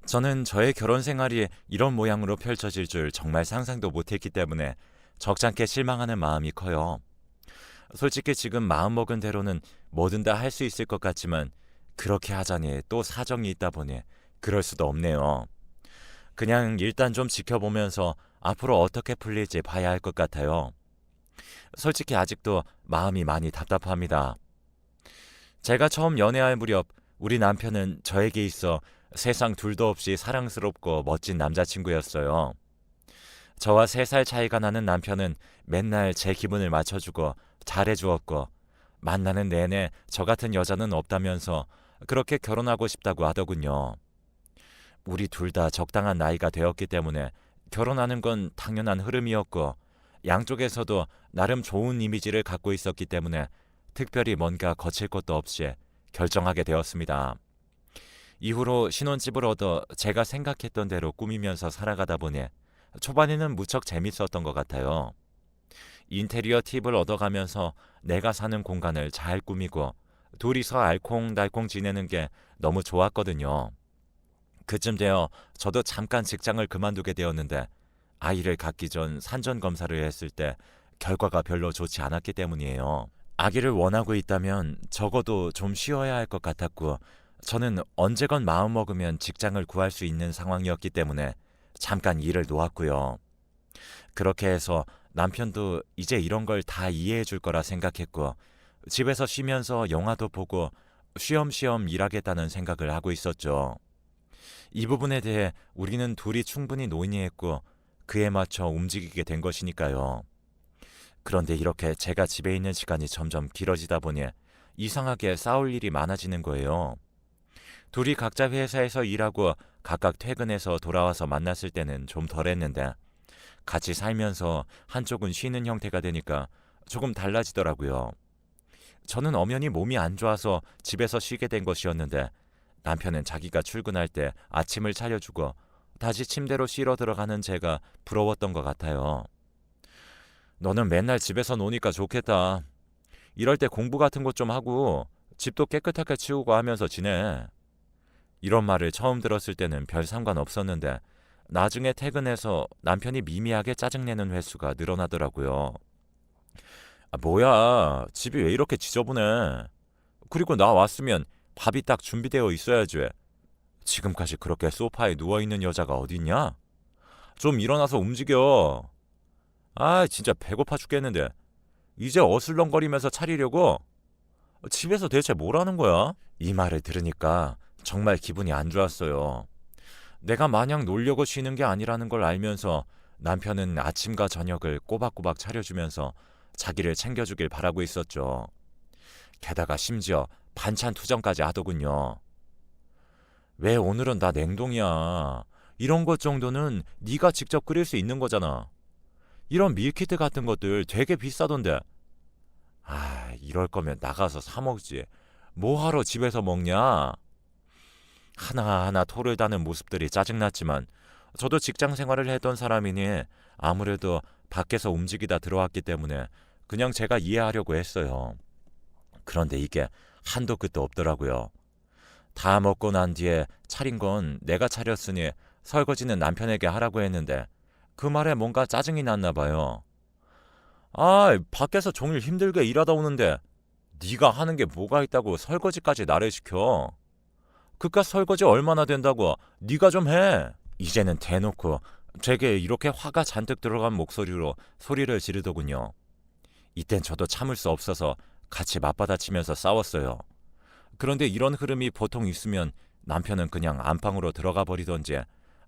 저는 저의 결혼 생활이 이런 모양으로 펼쳐질 줄 정말 상상도 못했기 때문에 적잖게 실망하는 마음이 커요. 솔직히 지금 마음먹은 대로는 뭐든 다 할 수 있을 것 같지만 그렇게 하자니 또 사정이 있다 보니 그럴 수도 없네요. 그냥 일단 좀 지켜보면서 앞으로 어떻게 풀릴지 봐야 할 것 같아요. 솔직히 아직도 마음이 많이 답답합니다. 제가 처음 연애할 무렵 우리 남편은 저에게 있어 세상 둘도 없이 사랑스럽고 멋진 남자친구였어요. 저와 3살 차이가 나는 남편은 맨날 제 기분을 맞춰주고 잘해주었고 만나는 내내 저 같은 여자는 없다면서 그렇게 결혼하고 싶다고 하더군요. 우리 둘 다 적당한 나이가 되었기 때문에 결혼하는 건 당연한 흐름이었고 양쪽에서도 나름 좋은 이미지를 갖고 있었기 때문에 특별히 뭔가 거칠 것도 없이 결정하게 되었습니다. 이후로 신혼집을 얻어 제가 생각했던 대로 꾸미면서 살아가다 보니 초반에는 무척 재밌었던 것 같아요. 인테리어 팁을 얻어가면서 내가 사는 공간을 잘 꾸미고 둘이서 알콩달콩 지내는 게 너무 좋았거든요. 그쯤 되어 저도 잠깐 직장을 그만두게 되었는데 아이를 갖기 전 산전 검사를 했을 때 결과가 별로 좋지 않았기 때문이에요. 아기를 원하고 있다면 적어도 좀 쉬어야 할 것 같았고 저는 언제건 마음먹으면 직장을 구할 수 있는 상황이었기 때문에 잠깐 일을 놓았고요. 그렇게 해서 남편도 이제 이런 걸 다 이해해 줄 거라 생각했고 집에서 쉬면서 영화도 보고 쉬엄쉬엄 일하겠다는 생각을 하고 있었죠. 이 부분에 대해 우리는 둘이 충분히 논의했고 그에 맞춰 움직이게 된 것이니까요. 그런데 이렇게 제가 집에 있는 시간이 점점 길어지다 보니 이상하게 싸울 일이 많아지는 거예요. 둘이 각자 회사에서 일하고 각각 퇴근해서 돌아와서 만났을 때는 좀 덜했는데 같이 살면서 한쪽은 쉬는 형태가 되니까 조금 달라지더라고요. 저는 엄연히 몸이 안 좋아서 집에서 쉬게 된 것이었는데 남편은 자기가 출근할 때 아침을 차려주고 다시 침대로 쉬러 들어가는 제가 부러웠던 것 같아요. 너는 맨날 집에서 노니까 좋겠다. 이럴 때 공부 같은 것 좀 하고 집도 깨끗하게 치우고 하면서 지내. 이런 말을 처음 들었을 때는 별 상관 없었는데 나중에 퇴근해서 남편이 미미하게 짜증내는 횟수가 늘어나더라고요. 아, 뭐야. 집이 왜 이렇게 지저분해. 그리고 나 왔으면 밥이 딱 준비되어 있어야지. 지금까지 그렇게 소파에 누워있는 여자가 어딨냐? 좀 일어나서 움직여. 아, 진짜 배고파 죽겠는데. 이제 어슬렁거리면서 차리려고? 집에서 대체 뭘 하는 거야? 이 말을 들으니까 정말 기분이 안 좋았어요. 내가 마냥 놀려고 쉬는 게 아니라는 걸 알면서 남편은 아침과 저녁을 꼬박꼬박 차려주면서 자기를 챙겨주길 바라고 있었죠. 게다가 심지어 반찬 투정까지 하더군요. 왜 오늘은 나 냉동이야. 이런 것 정도는 네가 직접 끓일 수 있는 거잖아. 이런 밀키트 같은 것들 되게 비싸던데. 아, 이럴 거면 나가서 사 먹지. 뭐하러 집에서 먹냐? 하나하나 토를 다는 모습들이 짜증났지만 저도 직장 생활을 했던 사람이니 아무래도 밖에서 움직이다 들어왔기 때문에 그냥 제가 이해하려고 했어요. 그런데 이게 한도 끝도 없더라고요. 다 먹고 난 뒤에 차린 건 내가 차렸으니 설거지는 남편에게 하라고 했는데 그 말에 뭔가 짜증이 났나 봐요. 아, 밖에서 종일 힘들게 일하다 오는데 네가 하는 게 뭐가 있다고 설거지까지 나를 시켜. 그깟 설거지 얼마나 된다고 네가 좀 해. 이제는 대놓고 되게 이렇게 화가 잔뜩 들어간 목소리로 소리를 지르더군요. 이땐 저도 참을 수 없어서 같이 맞받아치면서 싸웠어요. 그런데 이런 흐름이 보통 있으면 남편은 그냥 안방으로 들어가 버리던지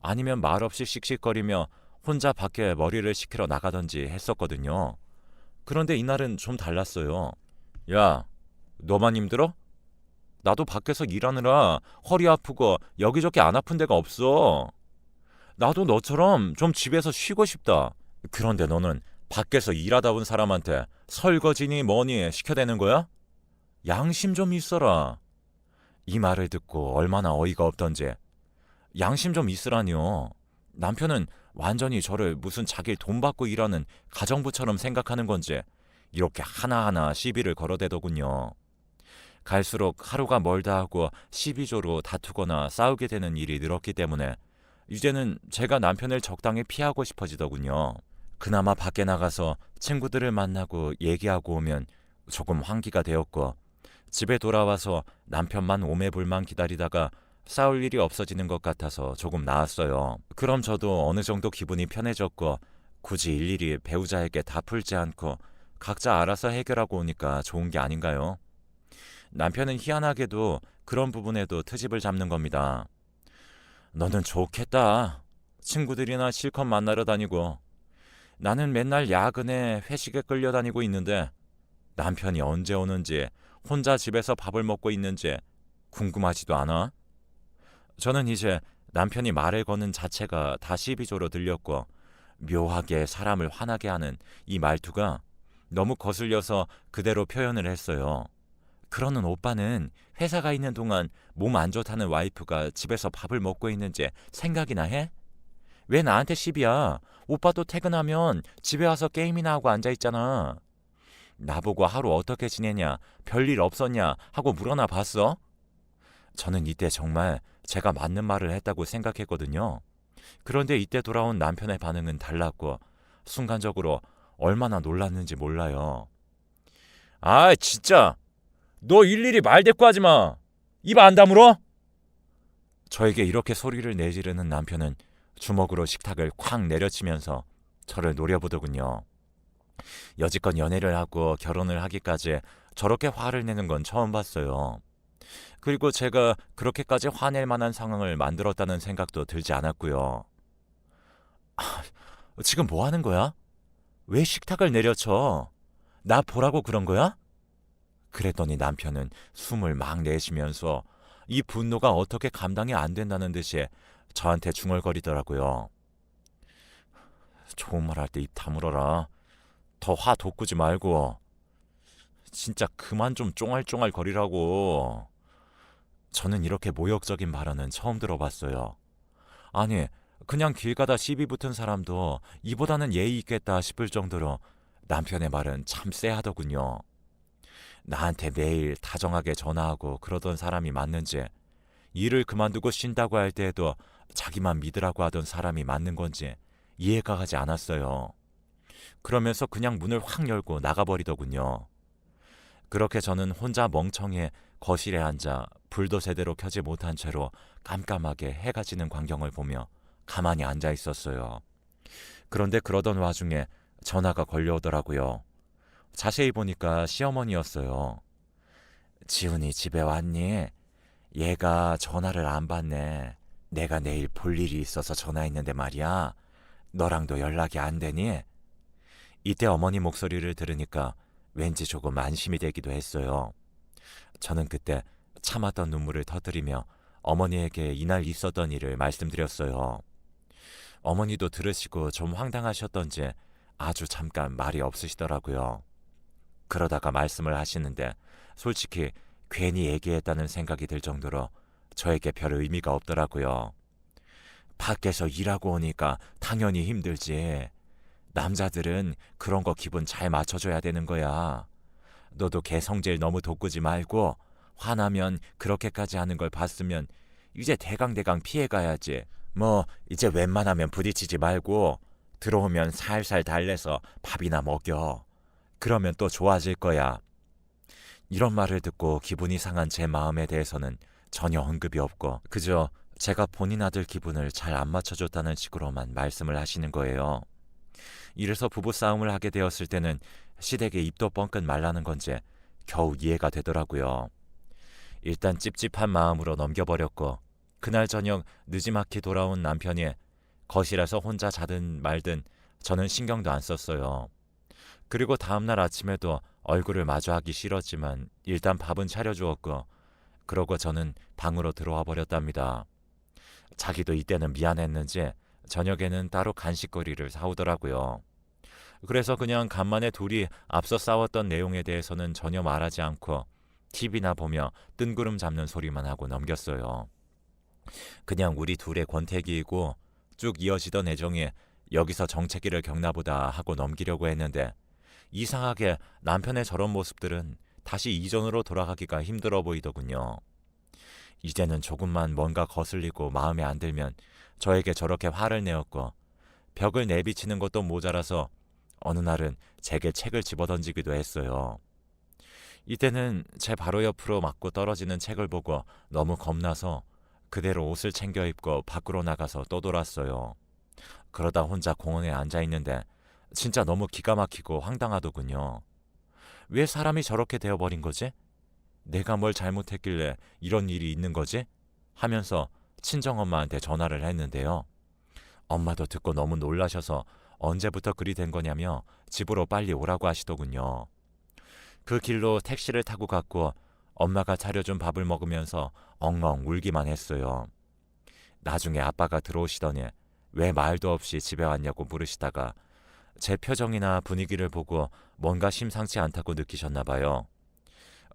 아니면 말없이 씩씩거리며 혼자 밖에 머리를 식히러 나가던지 했었거든요. 그런데 이날은 좀 달랐어요. 야, 너만 힘들어? 나도 밖에서 일하느라 허리 아프고 여기저기 안 아픈 데가 없어. 나도 너처럼 좀 집에서 쉬고 싶다. 그런데 너는 밖에서 일하다 온 사람한테 설거지니 뭐니 시켜대는 거야? 양심 좀 있어라. 이 말을 듣고 얼마나 어이가 없던지. 양심 좀 있으라니요. 남편은 완전히 저를 무슨 자기 돈 받고 일하는 가정부처럼 생각하는 건지 이렇게 하나하나 시비를 걸어대더군요. 갈수록 하루가 멀다 하고 시비조로 다투거나 싸우게 되는 일이 늘었기 때문에 이제는 제가 남편을 적당히 피하고 싶어지더군요. 그나마 밖에 나가서 친구들을 만나고 얘기하고 오면 조금 환기가 되었고, 집에 돌아와서 남편만 오매불만 기다리다가 싸울 일이 없어지는 것 같아서 조금 나았어요. 그럼 저도 어느 정도 기분이 편해졌고, 굳이 일일이 배우자에게 다 풀지 않고 각자 알아서 해결하고 오니까 좋은 게 아닌가요? 남편은 희한하게도 그런 부분에도 트집을 잡는 겁니다. 너는 좋겠다. 친구들이나 실컷 만나러 다니고, 나는 맨날 야근에 회식에 끌려다니고 있는데 남편이 언제 오는지, 혼자 집에서 밥을 먹고 있는지 궁금하지도 않아? 저는 이제 남편이 말을 거는 자체가 다 시비조로 들렸고, 묘하게 사람을 화나게 하는 이 말투가 너무 거슬려서 그대로 표현을 했어요. 그러는 오빠는 회사가 있는 동안 몸 안 좋다는 와이프가 집에서 밥을 먹고 있는지 생각이나 해? 왜 나한테 시비야? 오빠도 퇴근하면 집에 와서 게임이나 하고 앉아있잖아. 나보고 하루 어떻게 지내냐, 별일 없었냐 하고 물어나 봤어? 저는 이때 정말 제가 맞는 말을 했다고 생각했거든요. 그런데 이때 돌아온 남편의 반응은 달랐고, 순간적으로 얼마나 놀랐는지 몰라요. 아, 진짜! 너 일일이 말대꾸하지 마! 입 안 다물어? 저에게 이렇게 소리를 내지르는 남편은 주먹으로 식탁을 쾅 내려치면서 저를 노려보더군요. 여지껏 연애를 하고 결혼을 하기까지 저렇게 화를 내는 건 처음 봤어요. 그리고 제가 그렇게까지 화낼 만한 상황을 만들었다는 생각도 들지 않았고요. 지금 뭐 하는 거야? 왜 식탁을 내려쳐? 나 보라고 그런 거야? 그랬더니 남편은 숨을 막 내쉬면서 이 분노가 어떻게 감당이 안 된다는 듯이 저한테 중얼거리더라고요. 좋은 말 할 때 입 다물어라. 더 화 돋구지 말고. 진짜 그만 좀 쫑알쫑알 거리라고. 저는 이렇게 모욕적인 발언은 처음 들어봤어요. 아니, 그냥 길 가다 시비 붙은 사람도 이보다는 예의 있겠다 싶을 정도로 남편의 말은 참 쎄하더군요. 나한테 매일 다정하게 전화하고 그러던 사람이 맞는지, 일을 그만두고 쉰다고 할 때에도 자기만 믿으라고 하던 사람이 맞는 건지 이해가 가지 않았어요. 그러면서 그냥 문을 확 열고 나가버리더군요. 그렇게 저는 혼자 멍청해 거실에 앉아 불도 제대로 켜지 못한 채로 깜깜하게 해가 지는 광경을 보며 가만히 앉아 있었어요. 그런데 그러던 와중에 전화가 걸려오더라고요. 자세히 보니까 시어머니였어요. 지훈이 집에 왔니? 얘가 전화를 안 받네. 내가 내일 볼 일이 있어서 전화했는데 말이야. 너랑도 연락이 안 되니? 이때 어머니 목소리를 들으니까 왠지 조금 안심이 되기도 했어요. 저는 그때 참았던 눈물을 터뜨리며 어머니에게 이날 있었던 일을 말씀드렸어요. 어머니도 들으시고 좀 황당하셨던지 아주 잠깐 말이 없으시더라고요. 그러다가 말씀을 하시는데 솔직히 괜히 얘기했다는 생각이 들 정도로 저에게 별 의미가 없더라고요. 밖에서 일하고 오니까 당연히 힘들지. 남자들은 그런 거 기분 잘 맞춰줘야 되는 거야. 너도 걔 성질 너무 돋구지 말고 화나면 그렇게까지 하는 걸 봤으면 이제 대강대강 피해가야지. 뭐 이제 웬만하면 부딪히지 말고 들어오면 살살 달래서 밥이나 먹여. 그러면 또 좋아질 거야. 이런 말을 듣고 기분이 상한 제 마음에 대해서는 전혀 언급이 없고 그저 제가 본인 아들 기분을 잘 안 맞춰줬다는 식으로만 말씀을 하시는 거예요. 이래서 부부싸움을 하게 되었을 때는 시댁에 입도 뻥끗 말라는 건지 겨우 이해가 되더라고요. 일단 찝찝한 마음으로 넘겨버렸고 그날 저녁 느지막이 돌아온 남편이 거실에서 혼자 자든 말든 저는 신경도 안 썼어요. 그리고 다음날 아침에도 얼굴을 마주하기 싫었지만 일단 밥은 차려주었고 그러고 저는 방으로 들어와 버렸답니다. 자기도 이때는 미안했는지 저녁에는 따로 간식거리를 사오더라고요. 그래서 그냥 간만에 둘이 앞서 싸웠던 내용에 대해서는 전혀 말하지 않고 TV나 보며 뜬구름 잡는 소리만 하고 넘겼어요. 그냥 우리 둘의 권태기이고 쭉 이어지던 애정이 여기서 정체기를 겪나보다 하고 넘기려고 했는데 이상하게 남편의 저런 모습들은 다시 이전으로 돌아가기가 힘들어 보이더군요. 이제는 조금만 뭔가 거슬리고 마음에 안 들면 저에게 저렇게 화를 내었고 벽을 내비치는 것도 모자라서 어느 날은 제게 책을 집어던지기도 했어요. 이때는 제 바로 옆으로 맞고 떨어지는 책을 보고 너무 겁나서 그대로 옷을 챙겨 입고 밖으로 나가서 떠돌았어요. 그러다 혼자 공원에 앉아 있는데 진짜 너무 기가 막히고 황당하더군요. 왜 사람이 저렇게 되어버린 거지? 내가 뭘 잘못했길래 이런 일이 있는 거지? 하면서 친정엄마한테 전화를 했는데요. 엄마도 듣고 너무 놀라셔서 언제부터 그리 된 거냐며 집으로 빨리 오라고 하시더군요. 그 길로 택시를 타고 갔고 엄마가 차려준 밥을 먹으면서 엉엉 울기만 했어요. 나중에 아빠가 들어오시더니 왜 말도 없이 집에 왔냐고 물으시다가 제 표정이나 분위기를 보고 뭔가 심상치 않다고 느끼셨나 봐요.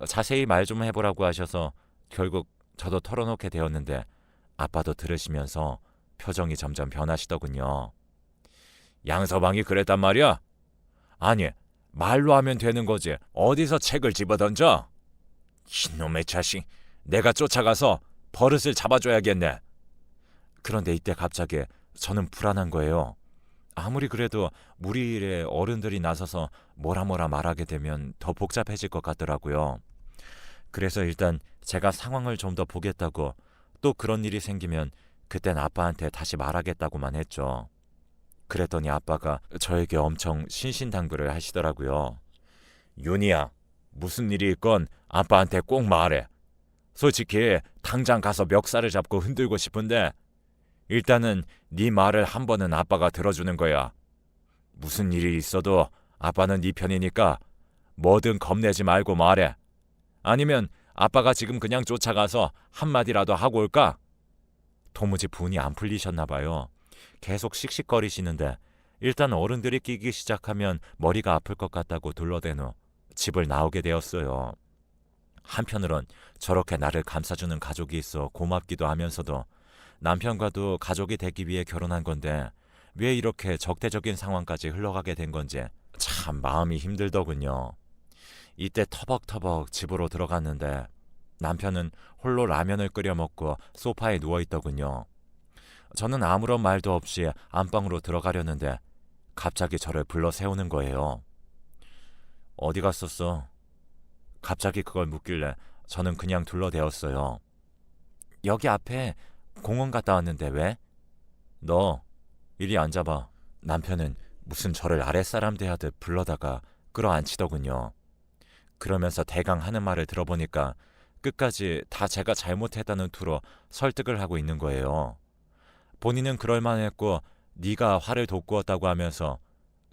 자세히 말 좀 해보라고 하셔서 결국 저도 털어놓게 되었는데 아빠도 들으시면서 표정이 점점 변하시더군요. 양서방이 그랬단 말이야? 아니, 말로 하면 되는 거지. 어디서 책을 집어던져? 이놈의 자식, 내가 쫓아가서 버릇을 잡아줘야겠네. 그런데 이때 갑자기 저는 불안한 거예요. 아무리 그래도 우리 일에 어른들이 나서서 뭐라 말하게 되면 더 복잡해질 것 같더라고요. 그래서 일단 제가 상황을 좀 더 보겠다고 또 그런 일이 생기면 그땐 아빠한테 다시 말하겠다고만 했죠. 그랬더니 아빠가 저에게 엄청 신신당부를 하시더라고요. 윤희야, 무슨 일이 있건 아빠한테 꼭 말해. 솔직히 당장 가서 멱살을 잡고 흔들고 싶은데 일단은 네 말을 한 번은 아빠가 들어주는 거야. 무슨 일이 있어도 아빠는 네 편이니까 뭐든 겁내지 말고 말해. 아니면 아빠가 지금 그냥 쫓아가서 한마디라도 하고 올까? 도무지 분이 안 풀리셨나 봐요. 계속 씩씩거리시는데 일단 어른들이 끼기 시작하면 머리가 아플 것 같다고 둘러댄 후 집을 나오게 되었어요. 한편으론 저렇게 나를 감싸주는 가족이 있어 고맙기도 하면서도 남편과도 가족이 되기 위해 결혼한 건데 왜 이렇게 적대적인 상황까지 흘러가게 된 건지 참 마음이 힘들더군요. 이때 터벅터벅 집으로 들어갔는데 남편은 홀로 라면을 끓여 먹고 소파에 누워 있더군요. 저는 아무런 말도 없이 안방으로 들어가려는데 갑자기 저를 불러 세우는 거예요. 어디 갔었어? 갑자기 그걸 묻길래 저는 그냥 둘러대었어요. 여기 앞에 공원 갔다 왔는데 왜? 너 이리 앉아봐. 남편은 무슨 저를 아랫사람 대하듯 불러다가 끌어안치더군요. 그러면서 대강 하는 말을 들어보니까 끝까지 다 제가 잘못했다는 투로 설득을 하고 있는 거예요. 본인은 그럴만했고 네가 화를 돋구었다고 하면서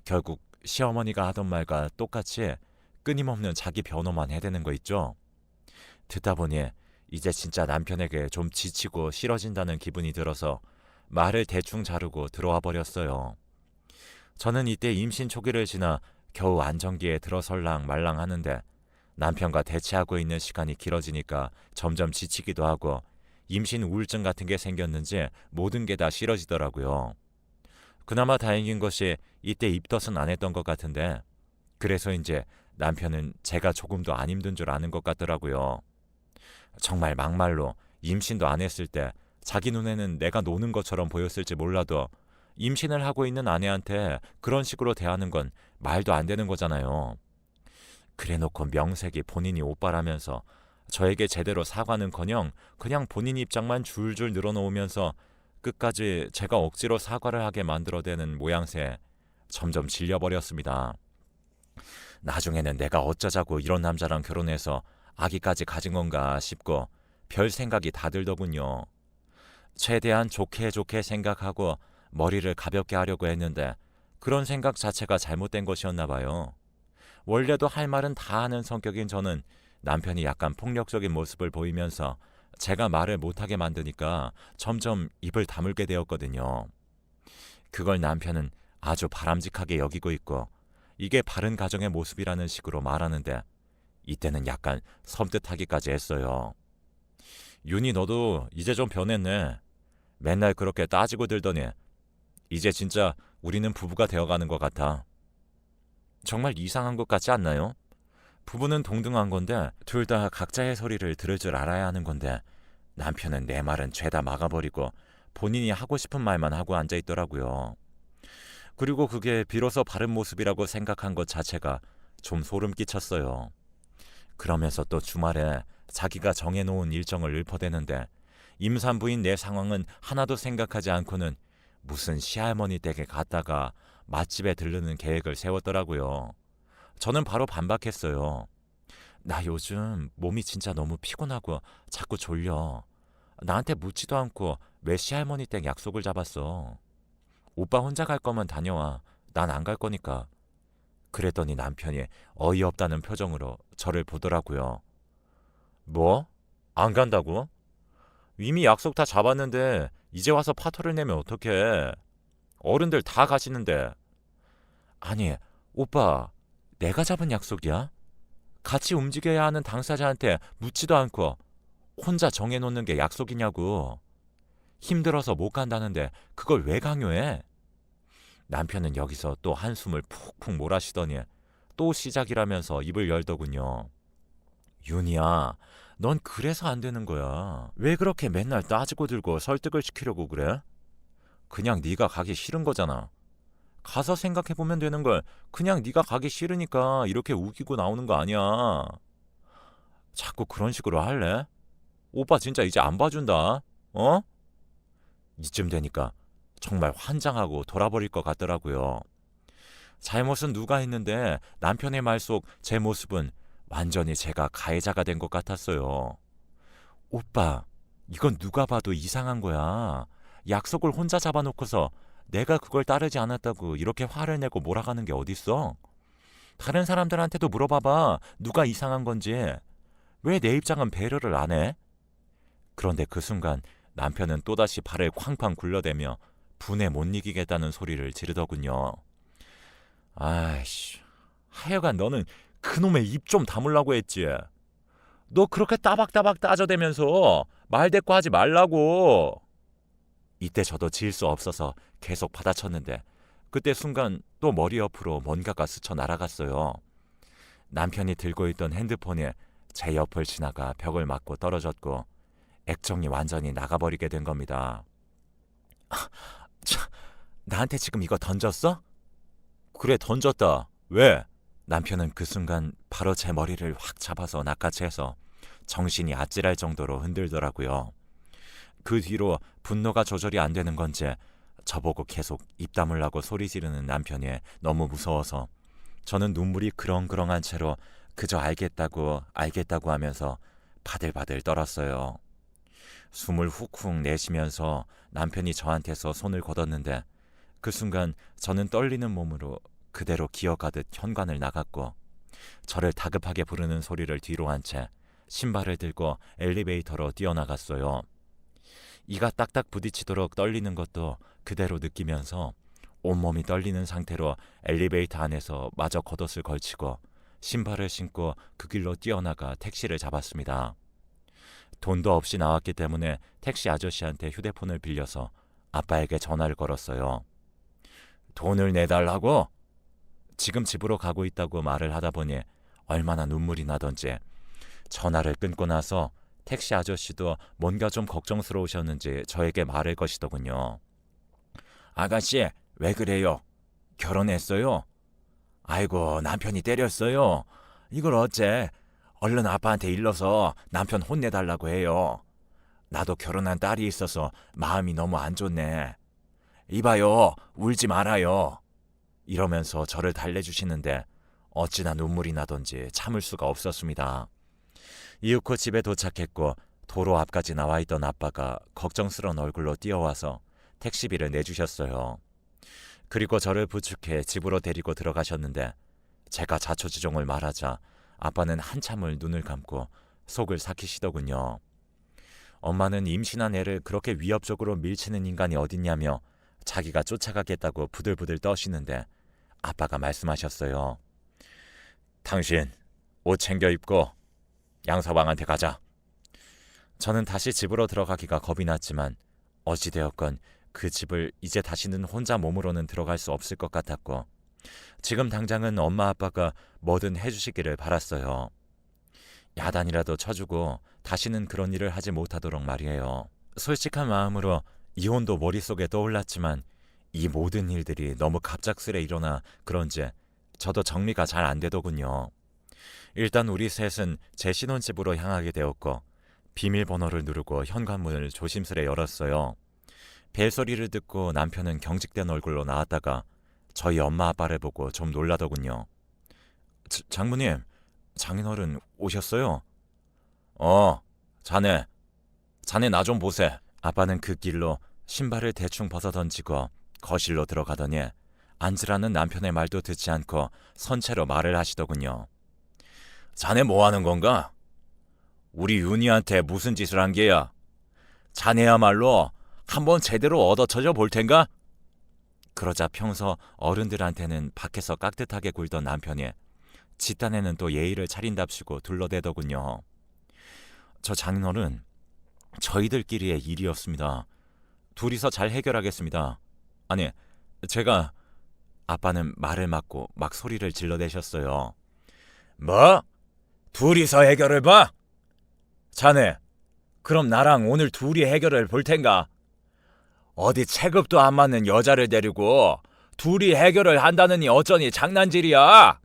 결국 시어머니가 하던 말과 똑같이 끊임없는 자기 변호만 해대는 거 있죠. 듣다 보니 이제 진짜 남편에게 좀 지치고 싫어진다는 기분이 들어서 말을 대충 자르고 들어와 버렸어요. 저는 이때 임신 초기를 지나 겨우 안정기에 들어설랑 말랑 하는데 남편과 대치하고 있는 시간이 길어지니까 점점 지치기도 하고 임신 우울증 같은 게 생겼는지 모든 게 다 싫어지더라고요. 그나마 다행인 것이 이때 입덧은 안 했던 것 같은데 그래서 이제 남편은 제가 조금 더 안 힘든 줄 아는 것 같더라고요. 정말 막말로 임신도 안 했을 때 자기 눈에는 내가 노는 것처럼 보였을지 몰라도 임신을 하고 있는 아내한테 그런 식으로 대하는 건 말도 안 되는 거잖아요. 그래놓고 명색이 본인이 오빠라면서 저에게 제대로 사과는커녕 그냥 본인 입장만 줄줄 늘어놓으면서 끝까지 제가 억지로 사과를 하게 만들어대는 모양새 점점 질려버렸습니다. 나중에는 내가 어쩌자고 이런 남자랑 결혼해서 아기까지 가진 건가 싶고 별 생각이 다 들더군요. 최대한 좋게 생각하고 머리를 가볍게 하려고 했는데 그런 생각 자체가 잘못된 것이었나 봐요. 원래도 할 말은 다 하는 성격인 저는 남편이 약간 폭력적인 모습을 보이면서 제가 말을 못하게 만드니까 점점 입을 다물게 되었거든요. 그걸 남편은 아주 바람직하게 여기고 있고 이게 바른 가정의 모습이라는 식으로 말하는데 이때는 약간 섬뜩하기까지 했어요. 윤희 너도 이제 좀 변했네. 맨날 그렇게 따지고 들더니 이제 진짜 우리는 부부가 되어가는 것 같아. 정말 이상한 것 같지 않나요? 부부는 동등한 건데 둘 다 각자의 소리를 들을 줄 알아야 하는 건데 남편은 내 말은 죄다 막아버리고 본인이 하고 싶은 말만 하고 앉아있더라고요. 그리고 그게 비로소 바른 모습이라고 생각한 것 자체가 좀 소름 끼쳤어요. 그러면서 또 주말에 자기가 정해놓은 일정을 읊어대는데 임산부인 내 상황은 하나도 생각하지 않고는 무슨 시할머니 댁에 갔다가 맛집에 들르는 계획을 세웠더라고요. 저는 바로 반박했어요. 나 요즘 몸이 진짜 너무 피곤하고 자꾸 졸려. 나한테 묻지도 않고 왜 시할머니 댁 약속을 잡았어. 오빠 혼자 갈 거면 다녀와. 난 안 갈 거니까. 그랬더니 남편이 어이없다는 표정으로 저를 보더라고요. 뭐? 안 간다고? 이미 약속 다 잡았는데 이제 와서 파토를 내면 어떡해. 어른들 다 가시는데. 아니, 오빠, 내가 잡은 약속이야? 같이 움직여야 하는 당사자한테 묻지도 않고 혼자 정해놓는 게 약속이냐고. 힘들어서 못 간다는데 그걸 왜 강요해? 남편은 여기서 또 한숨을 푹푹 몰아쉬더니 또 시작이라면서 입을 열더군요. 윤희야, 넌 그래서 안 되는 거야. 왜 그렇게 맨날 따지고 들고 설득을 시키려고 그래? 그냥 네가 가기 싫은 거잖아. 가서 생각해보면 되는 걸 그냥 네가 가기 싫으니까 이렇게 우기고 나오는 거 아니야. 자꾸 그런 식으로 할래? 오빠 진짜 이제 안 봐준다. 어? 이쯤 되니까 정말 환장하고 돌아버릴 것 같더라고요. 잘못은 누가 했는데 남편의 말 속 제 모습은 완전히 제가 가해자가 된 것 같았어요. 오빠, 이건 누가 봐도 이상한 거야. 약속을 혼자 잡아놓고서 내가 그걸 따르지 않았다고 이렇게 화를 내고 몰아가는 게 어딨어? 다른 사람들한테도 물어봐봐. 누가 이상한 건지. 왜 내 입장은 배려를 안 해? 그런데 그 순간 남편은 또다시 발을 쾅쾅 굴러대며 분에 못 이기겠다는 소리를 지르더군요. 아이씨, 하여간 너는 그놈의 입 좀 다물라고 했지. 너 그렇게 따박따박 따져대면서 말대꾸 하지 말라고. 이때 저도 지을 수 없어서 계속 받아쳤는데 그때 순간 또 머리 옆으로 뭔가가 스쳐 날아갔어요. 남편이 들고 있던 핸드폰이 제 옆을 지나가 벽을 맞고 떨어졌고 액정이 완전히 나가버리게 된 겁니다. 나한테 지금 이거 던졌어? 그래, 던졌다. 왜? 남편은 그 순간 바로 제 머리를 확 잡아서 낚아채서 정신이 아찔할 정도로 흔들더라고요. 그 뒤로 분노가 조절이 안 되는 건지 저보고 계속 입 다물라고 소리 지르는 남편이 너무 무서워서 저는 눈물이 그렁그렁한 채로 그저 알겠다고 하면서 바들바들 떨었어요. 숨을 훅훅 내쉬면서 남편이 저한테서 손을 걷었는데 그 순간 저는 떨리는 몸으로 그대로 기어가듯 현관을 나갔고 저를 다급하게 부르는 소리를 뒤로 한 채 신발을 들고 엘리베이터로 뛰어나갔어요. 이가 딱딱 부딪히도록 떨리는 것도 그대로 느끼면서 온몸이 떨리는 상태로 엘리베이터 안에서 마저 겉옷을 걸치고 신발을 신고 그 길로 뛰어나가 택시를 잡았습니다. 돈도 없이 나왔기 때문에 택시 아저씨한테 휴대폰을 빌려서 아빠에게 전화를 걸었어요. 돈을 내달라고? 지금 집으로 가고 있다고 말을 하다 보니 얼마나 눈물이 나던지 전화를 끊고 나서 택시 아저씨도 뭔가 좀 걱정스러우셨는지 저에게 말을 거시더군요. 아가씨, 왜 그래요? 결혼했어요? 아이고, 남편이 때렸어요. 이걸 어째? 얼른 아빠한테 일러서 남편 혼내달라고 해요. 나도 결혼한 딸이 있어서 마음이 너무 안 좋네. 이봐요, 울지 말아요. 이러면서 저를 달래주시는데 어찌나 눈물이 나던지 참을 수가 없었습니다. 이윽고 집에 도착했고 도로 앞까지 나와 있던 아빠가 걱정스러운 얼굴로 뛰어와서 택시비를 내주셨어요. 그리고 저를 부축해 집으로 데리고 들어가셨는데 제가 자초지종을 말하자 아빠는 한참을 눈을 감고 속을 삭히시더군요. 엄마는 임신한 애를 그렇게 위협적으로 밀치는 인간이 어딨냐며 자기가 쫓아가겠다고 부들부들 떠시는데 아빠가 말씀하셨어요. 당신 옷 챙겨 입고 양서방한테 가자. 저는 다시 집으로 들어가기가 겁이 났지만 어찌되었건 그 집을 이제 다시는 혼자 몸으로는 들어갈 수 없을 것 같았고 지금 당장은 엄마 아빠가 뭐든 해주시기를 바랐어요. 야단이라도 쳐주고 다시는 그런 일을 하지 못하도록 말이에요. 솔직한 마음으로 이혼도 머릿속에 떠올랐지만 이 모든 일들이 너무 갑작스레 일어나 그런지 저도 정리가 잘 안 되더군요. 일단 우리 셋은 제 신혼집으로 향하게 되었고 비밀번호를 누르고 현관문을 조심스레 열었어요. 벨소리를 듣고 남편은 경직된 얼굴로 나왔다가 저희 엄마 아빠를 보고 좀 놀라더군요. 장모님, 장인어른 오셨어요? 자네 나 좀 보세. 아빠는 그 길로 신발을 대충 벗어 던지고 거실로 들어가더니 앉으라는 남편의 말도 듣지 않고 선체로 말을 하시더군요. 자네 뭐 하는 건가? 우리 윤희한테 무슨 짓을 한 게야? 자네야말로 한번 제대로 얻어쳐져 볼 텐가? 그러자 평소 어른들한테는 밖에서 깍듯하게 굴던 남편이 집단에는 또 예의를 차린답시고 둘러대더군요. 저 장인어른, 저희들끼리의 일이었습니다. 둘이서 잘 해결하겠습니다. 아니, 제가... 아빠는 말을 막고 막 소리를 질러대셨어요. 뭐? 둘이서 해결을 봐? 자네, 그럼 나랑 오늘 둘이 해결을 볼 텐가? 어디 체급도 안 맞는 여자를 데리고 둘이 해결을 한다느니 어쩌니 장난질이야?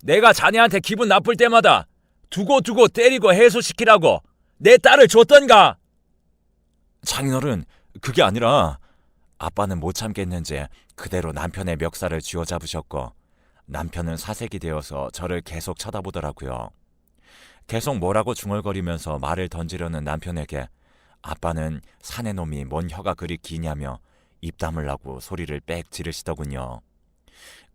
내가 자네한테 기분 나쁠 때마다 두고두고 때리고 해소시키라고 내 딸을 줬던가? 장인어른, 그게 아니라... 아빠는 못 참겠는지 그대로 남편의 멱살을 쥐어잡으셨고 남편은 사색이 되어서 저를 계속 쳐다보더라고요. 계속 뭐라고 중얼거리면서 말을 던지려는 남편에게 아빠는 사내 놈이 뭔 혀가 그리 기냐며 입 다물라고 소리를 빽 지르시더군요.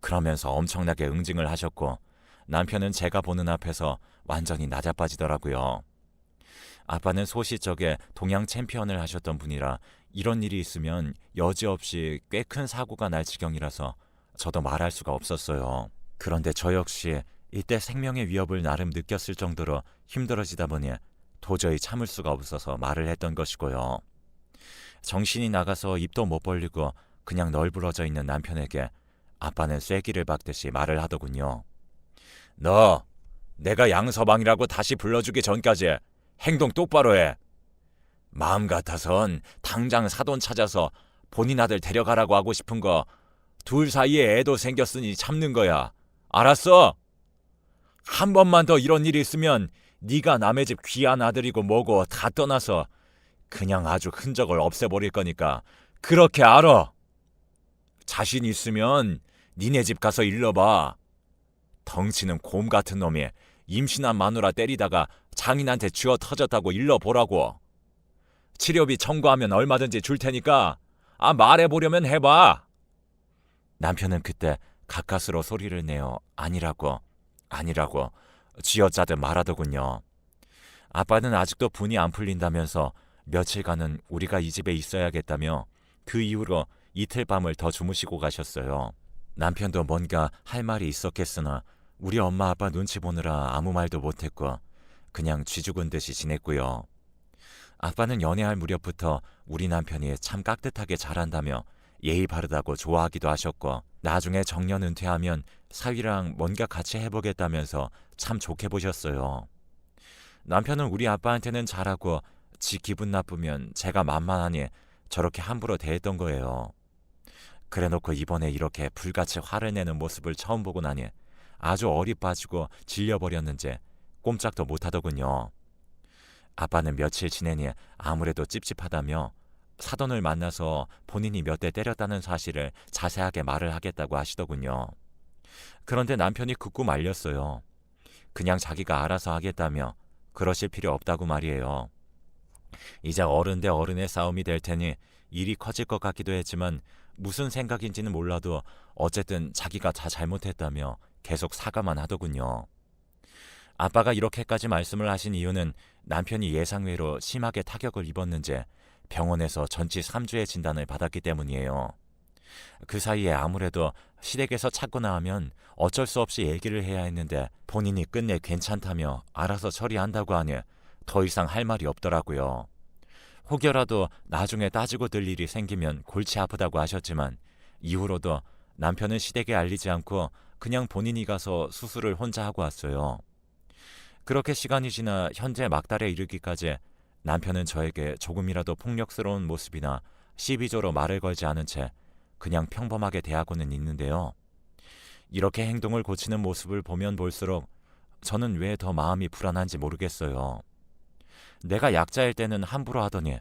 그러면서 엄청나게 응징을 하셨고 남편은 제가 보는 앞에서 완전히 나자빠지더라고요. 아빠는 소시적에 동양 챔피언을 하셨던 분이라 이런 일이 있으면 여지없이 꽤 큰 사고가 날 지경이라서 저도 말할 수가 없었어요. 그런데 저 역시 이때 생명의 위협을 나름 느꼈을 정도로 힘들어지다 보니 도저히 참을 수가 없어서 말을 했던 것이고요. 정신이 나가서 입도 못 벌리고 그냥 널브러져 있는 남편에게 아빠는 쐐기를 박듯이 말을 하더군요. 너, 내가 양서방이라고 다시 불러주기 전까지 행동 똑바로 해. 마음 같아선 당장 사돈 찾아서 본인 아들 데려가라고 하고 싶은 거 둘 사이에 애도 생겼으니 참는 거야. 알았어? 한 번만 더 이런 일이 있으면 네가 남의 집 귀한 아들이고 뭐고 다 떠나서 그냥 아주 흔적을 없애버릴 거니까 그렇게 알아. 자신 있으면 니네 집 가서 일러봐. 덩치는 곰 같은 놈이 임신한 마누라 때리다가 장인한테 쥐어 터졌다고 일러보라고. 치료비 청구하면 얼마든지 줄 테니까 말해보려면 해봐. 남편은 그때 가까스로 소리를 내어 아니라고 쥐어짜듯 말하더군요. 아빠는 아직도 분이 안 풀린다면서 며칠간은 우리가 이 집에 있어야겠다며 그 이후로 이틀 밤을 더 주무시고 가셨어요. 남편도 뭔가 할 말이 있었겠으나 우리 엄마 아빠 눈치 보느라 아무 말도 못했고 그냥 쥐 죽은 듯이 지냈고요. 아빠는 연애할 무렵부터 우리 남편이 참 깍듯하게 잘한다며 예의 바르다고 좋아하기도 하셨고 나중에 정년 은퇴하면 사위랑 뭔가 같이 해보겠다면서 참 좋게 보셨어요. 남편은 우리 아빠한테는 잘하고 지 기분 나쁘면 제가 만만하니 저렇게 함부로 대했던 거예요. 그래놓고 이번에 이렇게 불같이 화를 내는 모습을 처음 보고 나니 아주 어리 빠지고 질려버렸는지 꼼짝도 못하더군요. 아빠는 며칠 지내니 아무래도 찝찝하다며 사돈을 만나서 본인이 몇 대 때렸다는 사실을 자세하게 말을 하겠다고 하시더군요. 그런데 남편이 극구 말렸어요. 그냥 자기가 알아서 하겠다며 그러실 필요 없다고 말이에요. 이제 어른 대 어른의 싸움이 될 테니 일이 커질 것 같기도 했지만 무슨 생각인지는 몰라도 어쨌든 자기가 다 잘못했다며 계속 사과만 하더군요. 아빠가 이렇게까지 말씀을 하신 이유는 남편이 예상외로 심하게 타격을 입었는지 병원에서 전치 3주의 진단을 받았기 때문이에요. 그 사이에 아무래도 시댁에서 찾거나 하면 어쩔 수 없이 얘기를 해야 했는데 본인이 끝내 괜찮다며 알아서 처리한다고 하니 더 이상 할 말이 없더라고요. 혹여라도 나중에 따지고 들 일이 생기면 골치 아프다고 하셨지만 이후로도 남편은 시댁에 알리지 않고 그냥 본인이 가서 수술을 혼자 하고 왔어요. 그렇게 시간이 지나 현재 막달에 이르기까지 남편은 저에게 조금이라도 폭력스러운 모습이나 시비조로 말을 걸지 않은 채 그냥 평범하게 대하고는 있는데요. 이렇게 행동을 고치는 모습을 보면 볼수록 저는 왜 더 마음이 불안한지 모르겠어요. 내가 약자일 때는 함부로 하더니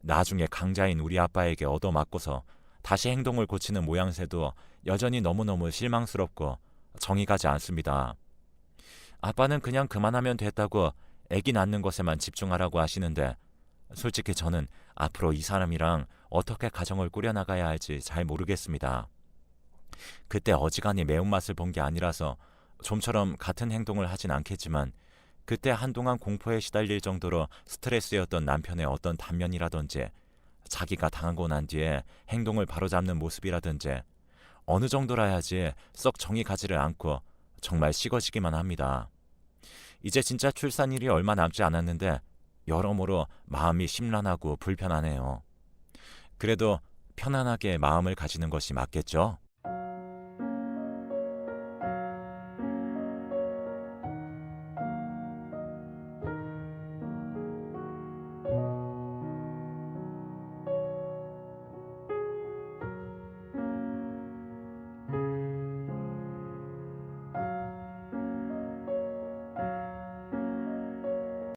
나중에 강자인 우리 아빠에게 얻어맞고서 다시 행동을 고치는 모양새도 여전히 너무너무 실망스럽고 정이 가지 않습니다. 아빠는 그냥 그만하면 됐다고 아기 낳는 것에만 집중하라고 하시는데 솔직히 저는 앞으로 이 사람이랑 어떻게 가정을 꾸려나가야 할지 잘 모르겠습니다. 그때 어지간히 매운맛을 본 게 아니라서 좀처럼 같은 행동을 하진 않겠지만 그때 한동안 공포에 시달릴 정도로 스트레스였던 남편의 어떤 단면이라든지 자기가 당하고 난 뒤에 행동을 바로잡는 모습이라든지 어느 정도라야지 썩 정이 가지를 않고 정말 식어지기만 합니다. 이제 진짜 출산일이 얼마 남지 않았는데 여러모로 마음이 심란하고 불편하네요. 그래도 편안하게 마음을 가지는 것이 맞겠죠?